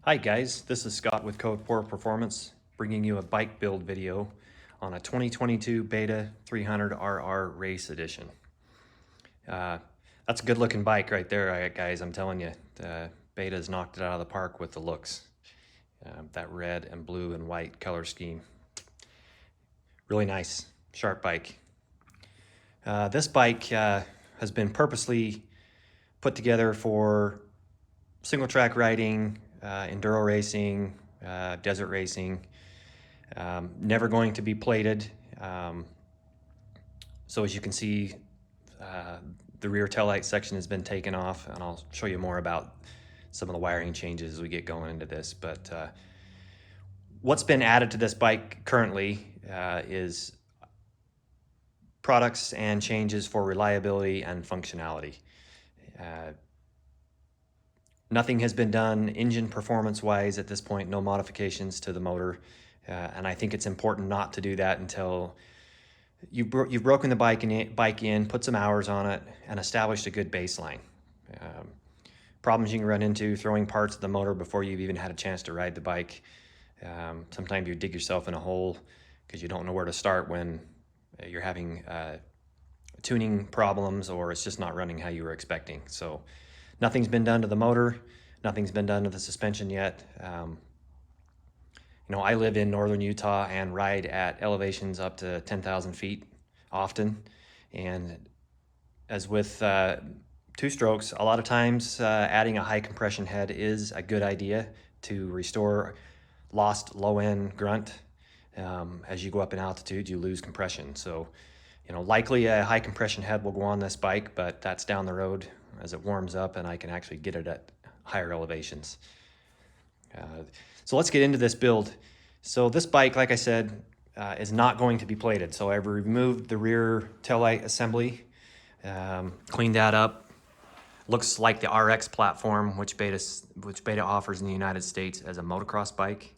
Hi guys, this is Scott with Code for Performance, bringing you a bike build video on a 2022 Beta 300RR Race Edition. That's a good looking bike right there, guys, I'm telling you. Beta's knocked it out of the park with the looks. That red and blue and white color scheme. Really nice, sharp bike. This bike has been purposely put together for single track riding, enduro racing, desert racing, never going to be plated. So as you can see, the rear taillight section has been taken off, and I'll show you more about some of the wiring changes as we get going into this. But what's been added to this bike currently is products and changes for reliability and functionality. Nothing has been done engine performance-wise at this point, no modifications to the motor, and I think it's important not to do that until you've broken the bike in, put some hours on it, and established a good baseline. Problems you can run into throwing parts of the motor before you've even had a chance to ride the bike. Sometimes you dig yourself in a hole because you don't know where to start when you're having tuning problems or it's just not running how you were expecting. So nothing's been done to the motor, nothing's been done to the suspension yet. You know, I live in northern Utah and ride at elevations up to 10,000 feet often. And as with two strokes, a lot of times adding a high compression head is a good idea to restore lost low end grunt. As you go up in altitude, you lose compression. So, you know, likely a high compression head will go on this bike, but that's down the road as it warms up and I can actually get it at higher elevations. So let's get into this build. So this bike, like I said, is not going to be plated. So I've removed the rear taillight assembly, cleaned that up. Looks like the RX platform, which Beta offers in the United States as a motocross bike.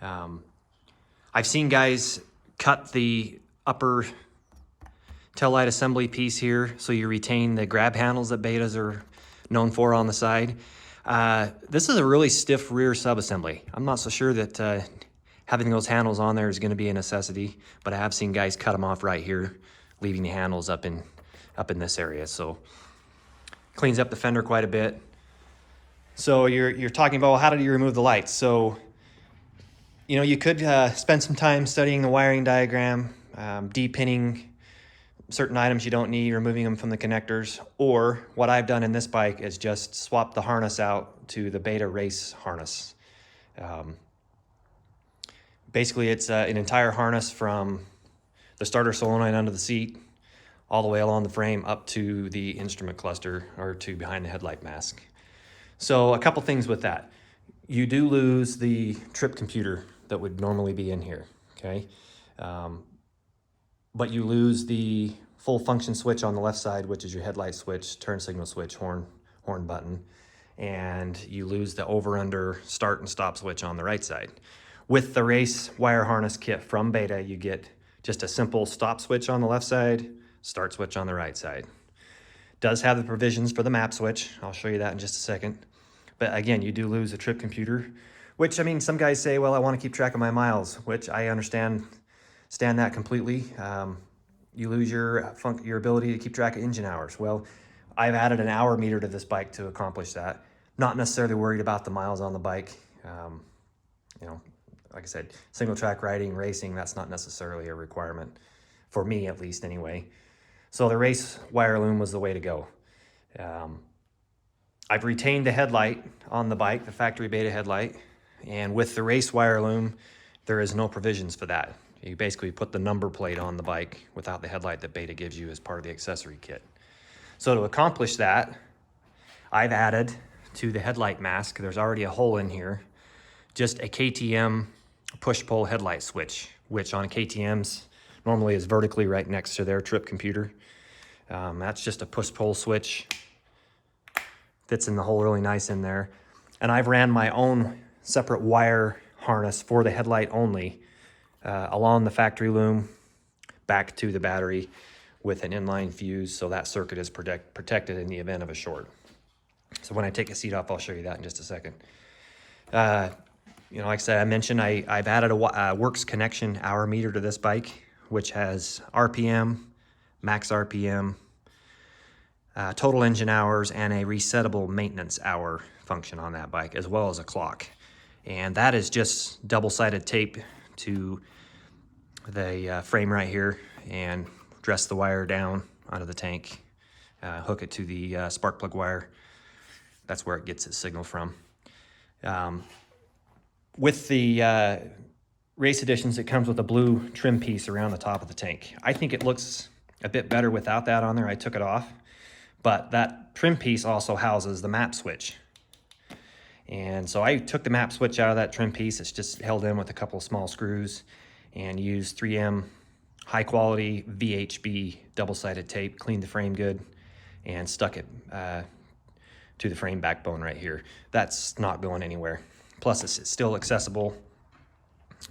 I've seen guys cut the upper taillight assembly piece here so you retain the grab handles that Betas are known for on the side. This is a really stiff rear subassembly. I'm not so sure that having those handles on there is going to be a necessity, but I have seen guys cut them off right here, leaving the handles up in this area. So cleans up the fender quite a bit. So you're talking about, well, how did you remove the lights? So, you know, you could spend some time studying the wiring diagram, de-pinning certain items you don't need, removing them from the connectors, or what I've done in this bike is just swap the harness out to the Beta race harness. Basically, it's an entire harness from the starter solenoid under the seat all the way along the frame up to the instrument cluster or to behind the headlight mask. So a couple things with that. You do lose the trip computer that would normally be in here, okay? But you lose the full function switch on the left side, which is your headlight switch, turn signal switch, horn button, and you lose the over-under start and stop switch on the right side. With the race wire harness kit from Beta, you get just a simple stop switch on the left side, start switch on the right side. Does have the provisions for the map switch. I'll show you that in just a second. But again, you do lose a trip computer, which, I mean, some guys say, well, I want to keep track of my miles, which I understand that completely. You lose your ability to keep track of engine hours. Well, I've added an hour meter to this bike to accomplish that. Not necessarily worried about the miles on the bike. You know, like I said, single track riding, racing, that's not necessarily a requirement for me, at least anyway. So the race wire loom was the way to go. I've retained the headlight on the bike, the factory Beta headlight, and with the race wire loom, there is no provisions for that. You basically put the number plate on the bike without the headlight that Beta gives you as part of the accessory kit. So to accomplish that, I've added to the headlight mask, there's already a hole in here, just a KTM push-pull headlight switch, which on KTMs normally is vertically right next to their trip computer. That's just a push-pull switch. Fits in the hole really nice in there. And I've ran my own separate wire harness for the headlight only along the factory loom back to the battery with an inline fuse, so that circuit is protected in the event of a short. So when I take a seat off, I'll show you that in just a second. You know, like I said, I mentioned I've added a Worx connection hour meter to this bike, which has RPM, max RPM, total engine hours, and a resettable maintenance hour function on that bike, as well as a clock. And that is just double-sided tape to the frame right here, and dress the wire down onto the tank, hook it to the spark plug wire. That's where it gets its signal from. With the race editions, it comes with a blue trim piece around the top of the tank. I think it looks a bit better without that on there. I took it off, but that trim piece also houses the map switch. And so I took the map switch out of that trim piece. It's just held in with a couple of small screws, and used 3M high quality VHB double-sided tape, cleaned the frame good, and stuck it to the frame backbone right here. That's not going anywhere. Plus, it's still accessible.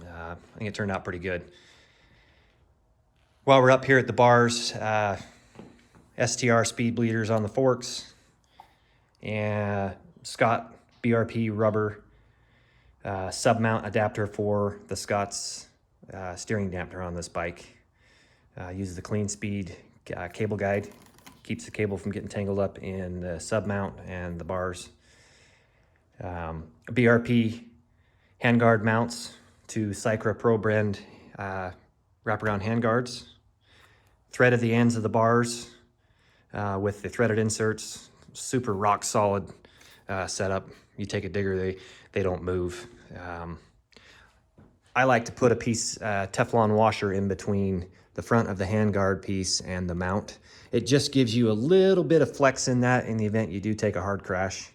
I think it turned out pretty good. While we're up here at the bars, STR speed bleeders on the forks, and Scott BRP rubber sub-mount adapter for the Scott's steering dampener on this bike. Uses the clean speed cable guide, keeps the cable from getting tangled up in the sub-mount and the bars. BRP handguard mounts to Cycra Pro Brand wraparound handguards. Threaded the ends of the bars with the threaded inserts. Super rock solid setup. You take a digger, they don't move. I like to put a piece Teflon washer in between the front of the handguard piece and the mount. It just gives you a little bit of flex in that in the event you do take a hard crash.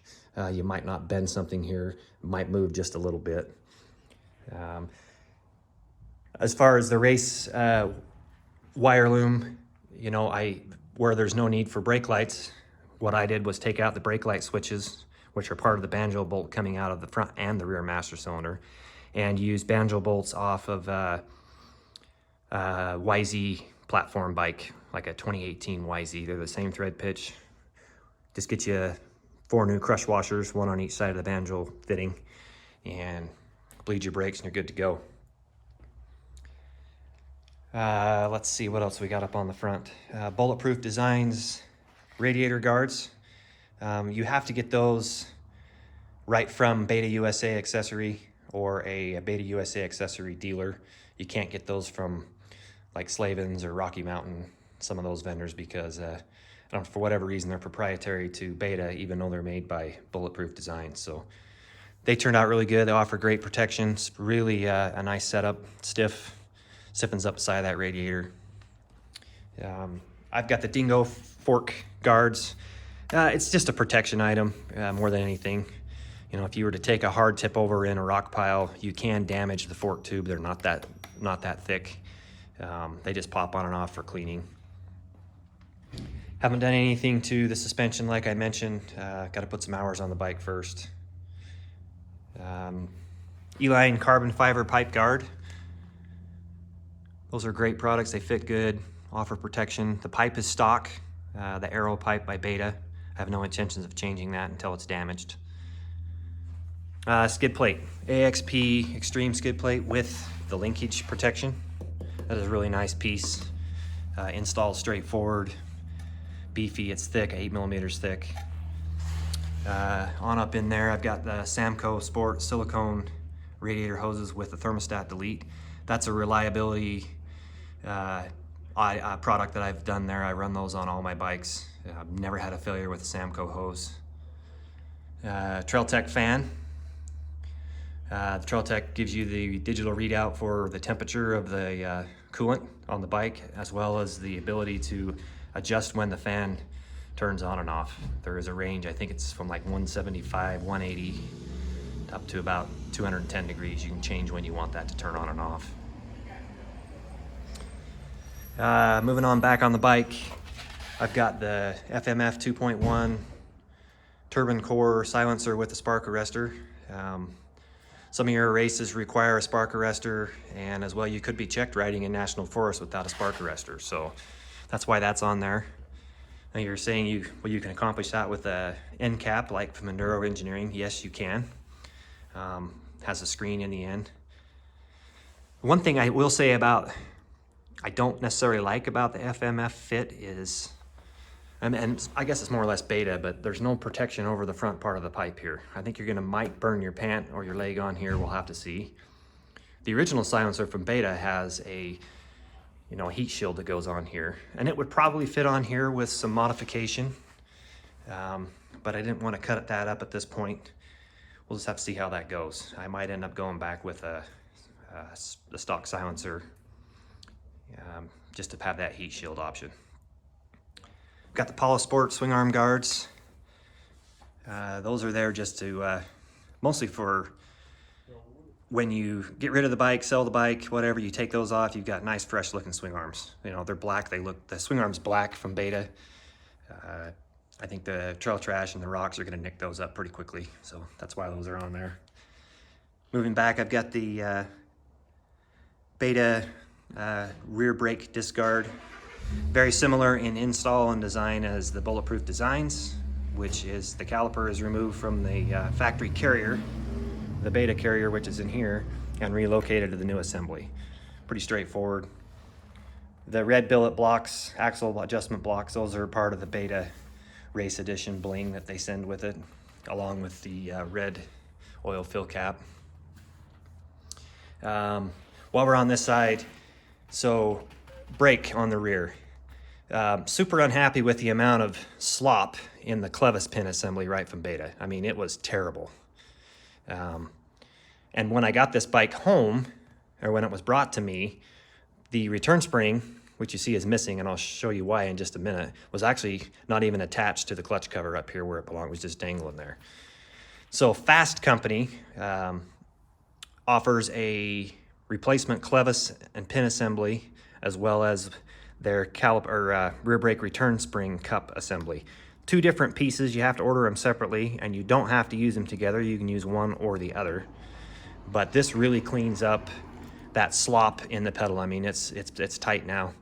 You might not bend something here, it might move just a little bit. As far as the race wire loom, you know, where there's no need for brake lights, what I did was take out the brake light switches, which are part of the banjo bolt coming out of the front and the rear master cylinder, and use banjo bolts off of YZ platform bike, like a 2018 YZ. They're the same thread pitch. Just get you 4 new crush washers, 1 on each side of the banjo fitting, and bleed your brakes and you're good to go. Let's see what else we got up on the front. Bulletproof Designs radiator guards. You have to get those right from Beta USA Accessory or a Beta USA Accessory dealer. You can't get those from like Slavens or Rocky Mountain, some of those vendors, because for whatever reason they're proprietary to Beta, even though they're made by Bulletproof Designs. So they turned out really good. They offer great protection. It's really a nice setup. Stiffens up the side of that radiator. I've got the Dingo fork guards. It's just a protection item more than anything. You know, if you were to take a hard tip over in a rock pile, you can damage the fork tube. They're not that thick. They just pop on and off for cleaning. Haven't done anything to the suspension, like I mentioned. Got to put some hours on the bike first. Eline carbon fiber pipe guard. Those are great products. They fit good, offer protection. The pipe is stock, the Aero pipe by Beta. I have no intentions of changing that until it's damaged. Skid plate, AXP Extreme skid plate with the linkage protection. That is a really nice piece. Installed straightforward, beefy. It's thick, 8 millimeters thick. On up in there, I've got the Samco Sport silicone radiator hoses with the Thermostat Delete. That's a reliability product that I've done there. I run those on all my bikes. I've never had a failure with the Samco hose. Trail Tech fan. The Trail Tech gives you the digital readout for the temperature of the coolant on the bike, as well as the ability to adjust when the fan turns on and off. There is a range, I think it's from like 175, 180, up to about 210 degrees. You can change when you want that to turn on and off. Moving on back on the bike, I've got the FMF 2.1 turbine core silencer with the spark arrestor. Some of your races require a spark arrestor, and as well you could be checked riding in national forest without a spark arrestor, so that's why that's on there. Now you're saying you can accomplish that with a end cap like from Enduro Engineering. Yes, you can. Has a screen in the end. One thing I will say about, I don't necessarily like about the FMF fit is, and I guess it's more or less beta, but there's no protection over the front part of the pipe here. I think you're gonna might burn your pant or your leg on here, we'll have to see. The original silencer from beta has a, you know, heat shield that goes on here, and it would probably fit on here with some modification, but I didn't want to cut that up at this point. We'll just have to see how that goes. I might end up going back with a stock silencer, just to have that heat shield option. Got the Polysport swing arm guards. Those are there just to, mostly for when you get rid of the bike, sell the bike, whatever, you take those off, you've got nice fresh looking swing arms. You know, they're black, the swing arm's black from beta. I think the trail trash and the rocks are gonna nick those up pretty quickly, so that's why those are on there. Moving back, I've got the beta rear brake disc guard. Very similar in install and design as the Bulletproof designs, which is the caliper is removed from the factory carrier, the beta carrier, which is in here, and relocated to the new assembly. Pretty straightforward. The red billet blocks, axle adjustment blocks, those are part of the beta race edition bling that they send with it, along with the red oil fill cap. While we're on this side, so brake on the rear. Super unhappy with the amount of slop in the Clevis pin assembly right from beta. I mean, it was terrible. And when I got this bike home, or when it was brought to me, the return spring, which you see is missing, and I'll show you why in just a minute, was actually not even attached to the clutch cover up here where it belonged. It was just dangling there. So Fast Company offers a replacement Clevis and pin assembly, as well as their rear brake return spring cup assembly. Two different pieces. You have to order them separately, and you don't have to use them together. You can use one or the other. But this really cleans up that slop in the pedal. I mean, it's tight now.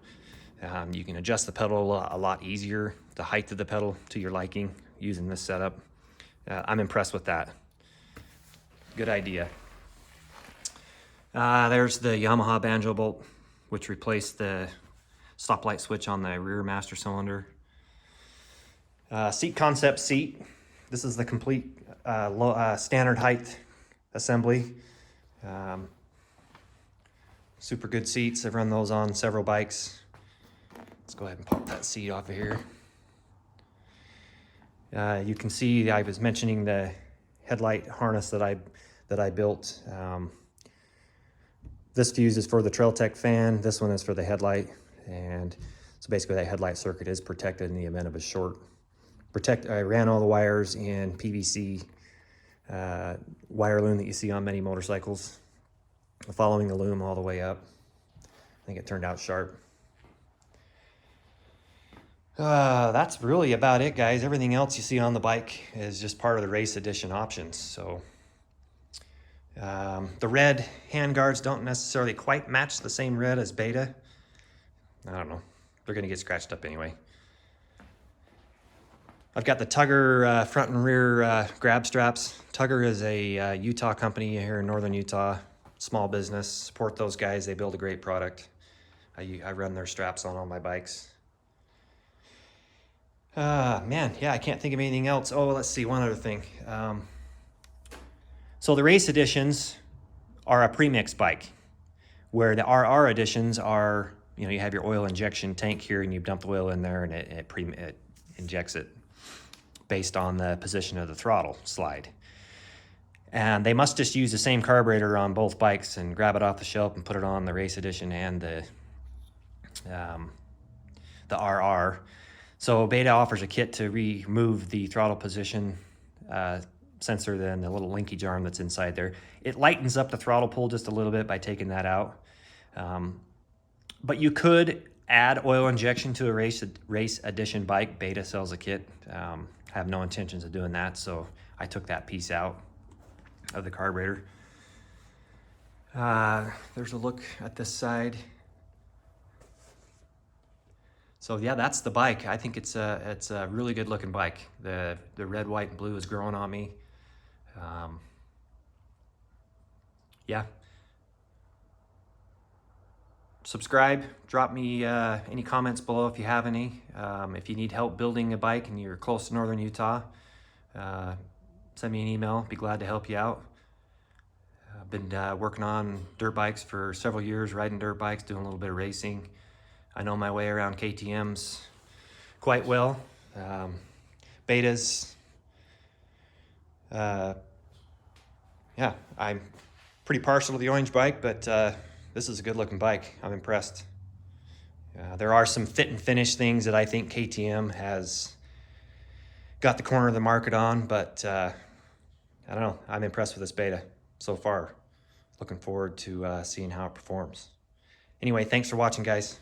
You can adjust the pedal a lot easier, the height of the pedal to your liking using this setup. I'm impressed with that. Good idea. There's the Yamaha banjo bolt, which replaced the stoplight switch on the rear master cylinder. Seat concept seat. This is the complete standard height assembly. Super good seats. I've run those on several bikes. Let's go ahead and pop that seat off of here. You can see I was mentioning the headlight harness that I built. This fuse is for the Trailtech fan. This one is for the headlight. And so basically that headlight circuit is protected in the event of a short. I ran all the wires in PVC wire loom that you see on many motorcycles, following the loom all the way up. I think it turned out sharp. That's really about it, guys. Everything else you see on the bike is just part of the race edition options. So the red handguards don't necessarily quite match the same red as beta. I don't know. They're going to get scratched up anyway. I've got the Tugger front and rear grab straps. Tugger is a Utah company here in northern Utah. Small business. Support those guys. They build a great product. I run their straps on all my bikes. Man, yeah, I can't think of anything else. Oh, let's see, one other thing. So the race editions are a premix bike, where the RR editions are, you know, you have your oil injection tank here and you dump the oil in there and it injects it based on the position of the throttle slide. And they must just use the same carburetor on both bikes and grab it off the shelf and put it on the race edition and the RR. So Beta offers a kit to remove the throttle position sensor, then the little linkage arm that's inside there. It lightens up the throttle pull just a little bit by taking that out. But you could add oil injection to a race edition bike. Beta sells a kit. I have no intentions of doing that, so I took that piece out of the carburetor. There's a look at this side. So yeah, that's the bike. I think it's a really good looking bike. The red, white, and blue is growing on me. yeah. Subscribe, drop me any comments below if you have any. If you need help building a bike and you're close to northern Utah, send me an email. Be glad to help you out. I've been working on dirt bikes for several years, riding dirt bikes, doing a little bit of racing. I know my way around KTMs quite well. Betas. Yeah, I'm pretty partial to the orange bike, but this is a good looking bike. I'm impressed. There are some fit and finish things that I think KTM has got the corner of the market on, but I don't know. I'm impressed with this beta so far. Looking forward to seeing how it performs. Anyway, thanks for watching, guys.